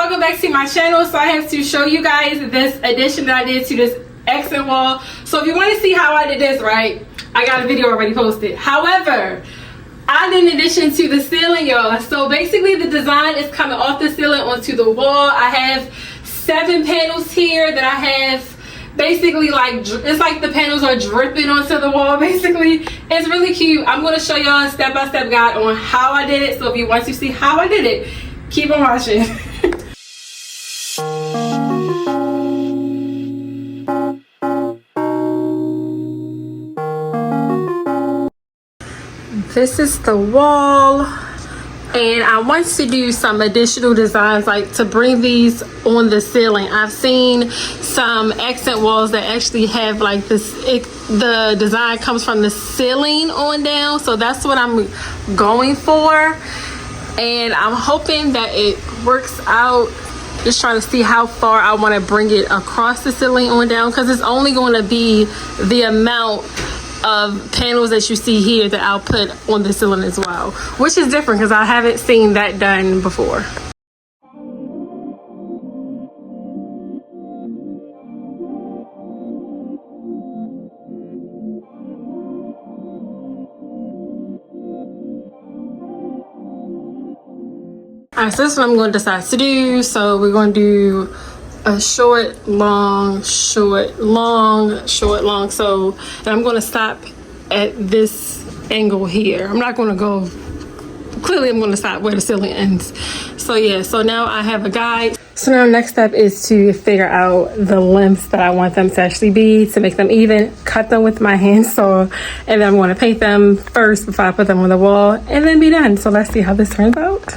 welcome back to my channel. So I have to show you guys this addition that I did to this accent wall. So if you want to see how I did this, right, I got a video already posted. However, I did an addition to the ceiling, y'all. So basically the design is coming off the ceiling onto the wall. I have 7 panels here that I have basically like, it's like the panels are dripping onto the wall basically. It's really cute. I'm going to show y'all a step-by-step guide on how I did it. So if you want to see how I did it, keep on watching. This is the wall, and I want to do some additional designs like to bring these on the ceiling. I've seen some accent walls that actually have like this, the design comes from the ceiling on down, so that's what I'm going for, and I'm hoping that it works out. Just trying to see how far I want to bring it across the ceiling on down, because it's only going to be the amount of panels that you see here that I'll put on the ceiling as well, which is different because I haven't seen that done before. Alright, so this is what I'm going to decide to do. So we're going to do a short, long, short, long, short, long. So, and I'm going to stop at this angle here. I'm not going to go, clearly I'm going to stop where the ceiling ends. So yeah, so now I have a guide. So now next step is to figure out the lengths that I want them to actually be, to make them even, cut them with my handsaw, and then I'm going to paint them first before I put them on the wall, and then be done. So let's see how this turns out.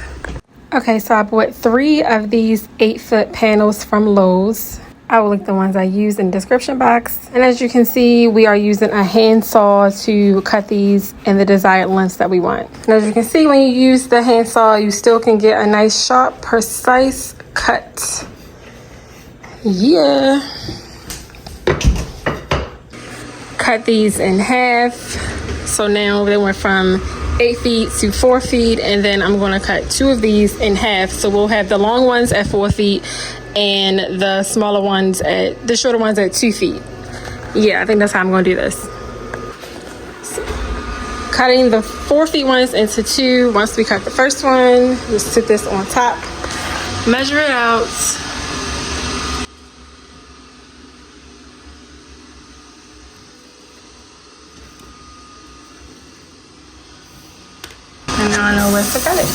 Okay, so I bought 3 of these 8-foot panels from Lowe's. I will link the ones I used in the description box. And as you can see, we are using a handsaw to cut these in the desired lengths that we want. And as you can see, when you use the handsaw, you still can get a nice, sharp, precise cut. Yeah. Cut these in half. So now they went from 8 feet to 4 feet, and then I'm going to cut 2 of these in half. So we'll have the long ones at 4 feet and the smaller ones the shorter ones at 2 feet. Yeah, I think that's how I'm going to do this. So, cutting the 4 feet ones into 2. Once we cut the first one, just put this on top, measure it out. And now I know where to cut it.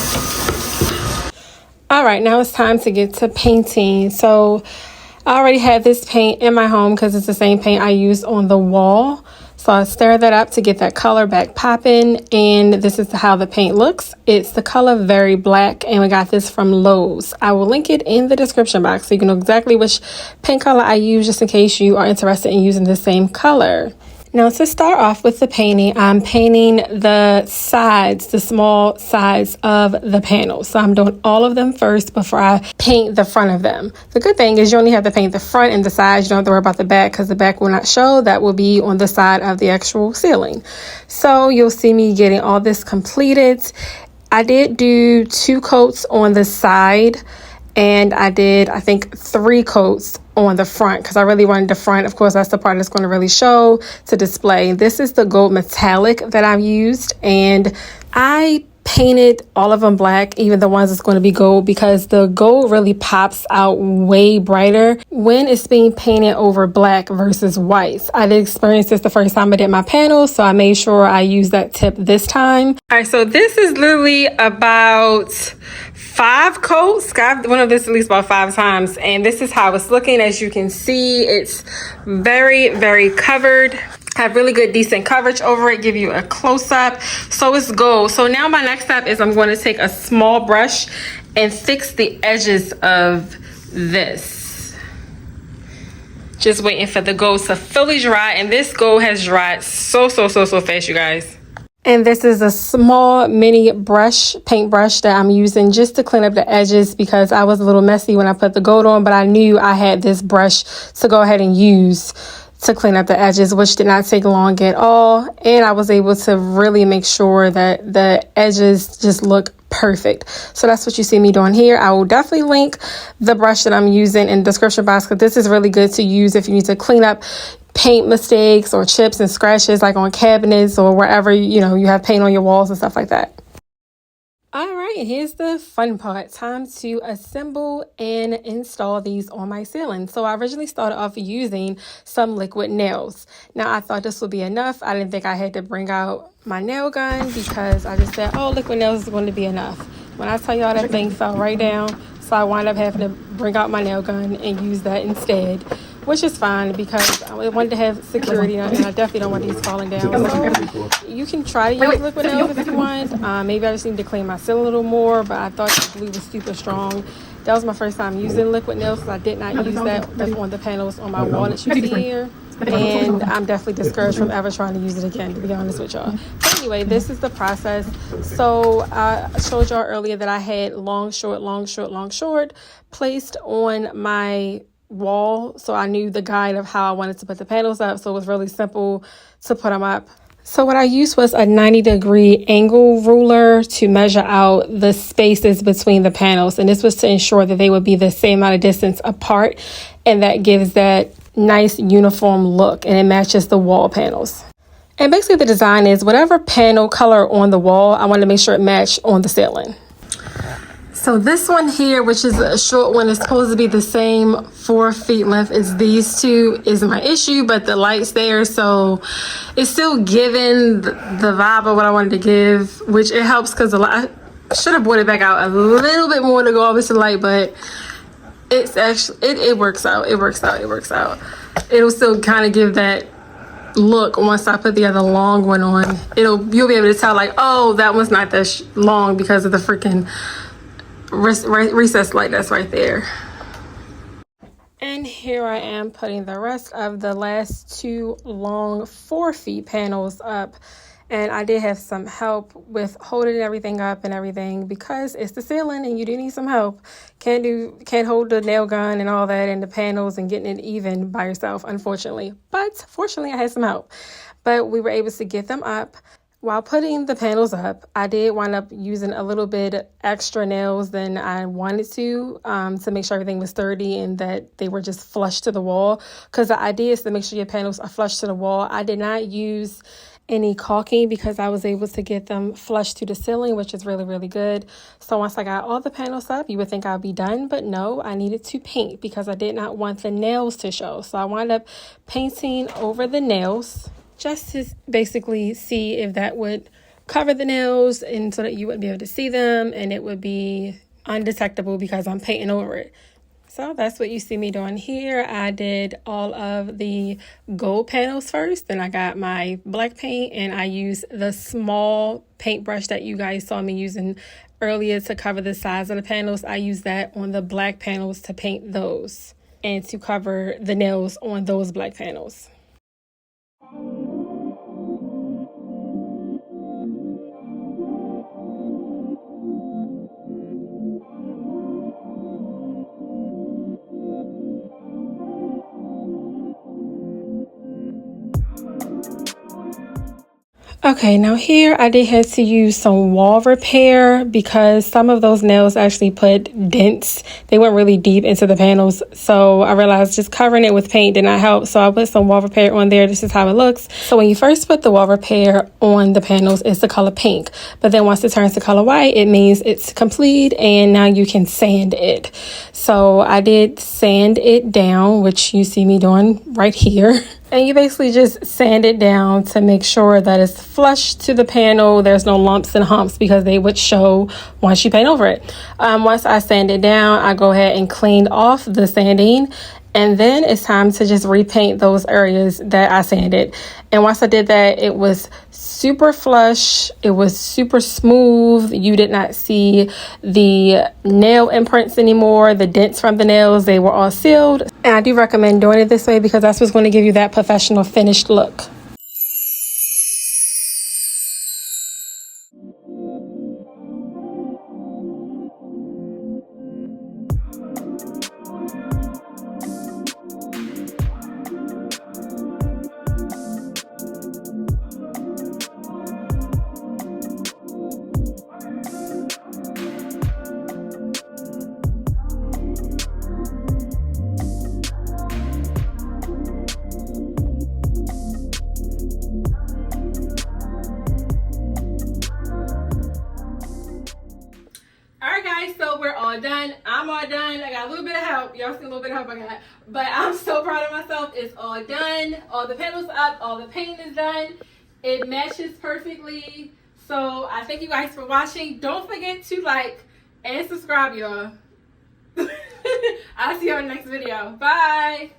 All right, now it's time to get to painting. So I already have this paint in my home because it's the same paint I used on the wall. So I stir that up to get that color back popping. And this is how the paint looks. It's the color Very Black, and we got this from Lowe's. I will link it in the description box so you can know exactly which paint color I use, just in case you are interested in using the same color. Now to start off with the painting, I'm painting the sides, the small sides of the panels. So I'm doing all of them first before I paint the front of them. The good thing is you only have to paint the front and the sides. You don't have to worry about the back because the back will not show. That will be on the side of the actual ceiling. So you'll see me getting all this completed. I did do 2 coats on the side, and I did, I think, 3 coats on the front because I really wanted the front. Of course, that's the part that's going to really show to display. This is the gold metallic that I've used, and I painted all of them black, even the ones that's going to be gold, because the gold really pops out way brighter when it's being painted over black versus white. I did experience this the first time I did my panels, so I made sure I used that tip this time. All right, so this is literally about 5 coats. I've one of this at least about 5 times, and this is how it's looking. As you can see, it's very, very covered. Have really good, decent coverage over it. Give you a close-up. So it's gold. So now my next step is I'm going to take a small brush and fix the edges of this. Just waiting for the gold to fully dry, and this gold has dried so fast, you guys. And this is a small mini brush, paint brush that I'm using just to clean up the edges because I was a little messy when I put the gold on, but I knew I had this brush to go ahead and use to clean up the edges, which did not take long at all. And I was able to really make sure that the edges just look perfect. So that's what you see me doing here. I will definitely link the brush that I'm using in the description box, because this is really good to use if you need to clean up paint mistakes or chips and scratches, like on cabinets or wherever, you know, you have paint on your walls and stuff like that. All right, here's the fun part. Time to assemble and install these on my ceiling. So I originally started off using some liquid nails. Now I thought this would be enough. I didn't think I had to bring out my nail gun, because I just said, oh, liquid nails is going to be enough. When I tell y'all, that thing fell right down. So I wound up having to bring out my nail gun and use that instead, which is fine because I wanted to have security, and I definitely don't want these falling down. So you can try to use liquid nails if you want. Maybe I just need to clean my ceiling a little more, but I thought the glue was super strong. That was my first time using liquid nails, so I did not use that on the panels on my wall that you see here. And I'm definitely discouraged from ever trying to use it again, to be honest with y'all. But anyway, this is the process. So I showed y'all earlier that I had long, short placed on my wall, so I knew the guide of how I wanted to put the panels up, so it was really simple to put them up. So what I used was a 90-degree angle ruler to measure out the spaces between the panels, and this was to ensure that they would be the same amount of distance apart, and that gives that nice uniform look, and it matches the wall panels. And basically the design is whatever panel color on the wall, I want to make sure it matched on the ceiling. So this one here, which is a short one, is supposed to be the same 4 feet length as these two, is my issue, but the light's there, so it's still giving the vibe of what I wanted to give, which it helps because the light, I should have brought it back out a little bit more to go over to the light, but it's actually, it works out. It works out. It'll still kind of give that look once I put the other long one on. You'll be able to tell, like, oh, that one's not that long because of the freaking recessed light that's right there. And here I am putting the rest of the last 2 long 4 feet panels up. And I did have some help with holding everything up and everything, because it's the ceiling and you do need some help. Can't hold the nail gun and all that and the panels and getting it even by yourself, unfortunately. But fortunately, I had some help. But we were able to get them up. While putting the panels up, I did wind up using a little bit extra nails than I wanted to make sure everything was sturdy and that they were just flush to the wall. Because the idea is to make sure your panels are flush to the wall. I did not use any caulking because I was able to get them flush to the ceiling, which is really, really good. So once I got all the panels up, you would think I'd be done, but no, I needed to paint because I did not want the nails to show. So I wound up painting over the nails just to basically see if that would cover the nails, and so that you wouldn't be able to see them and it would be undetectable because I'm painting over it. So that's what you see me doing here. I did all of the gold panels first, then I got my black paint, and I used the small paintbrush that you guys saw me using earlier to cover the size of the panels. I used that on the black panels to paint those and to cover the nails on those black panels. Okay, now here I did have to use some wall repair because some of those nails actually put dents. They went really deep into the panels. So I realized just covering it with paint did not help. So I put some wall repair on there. This is how it looks. So when you first put the wall repair on the panels, it's the color pink. But then once it turns to color white, it means it's complete and now you can sand it. So I did sand it down, which you see me doing right here. And you basically just sand it down to make sure that it's flush to the panel. There's no lumps and humps because they would show once you paint over it. Once I sand it down, I go ahead and clean off the sanding. And then it's time to just repaint those areas that I sanded. And once I did that, it was super flush. It was super smooth. You did not see the nail imprints anymore. The dents from the nails, they were all sealed. And I do recommend doing it this way because that's what's going to give you that professional finished look. guys, so we're all done. I'm all done. I got a little bit of help. Y'all see a little bit of help I got. But I'm so proud of myself. It's all done. All the panels up. All the paint is done. It matches perfectly. So I thank you guys for watching. Don't forget to like and subscribe, y'all. I'll see you on the next video. Bye.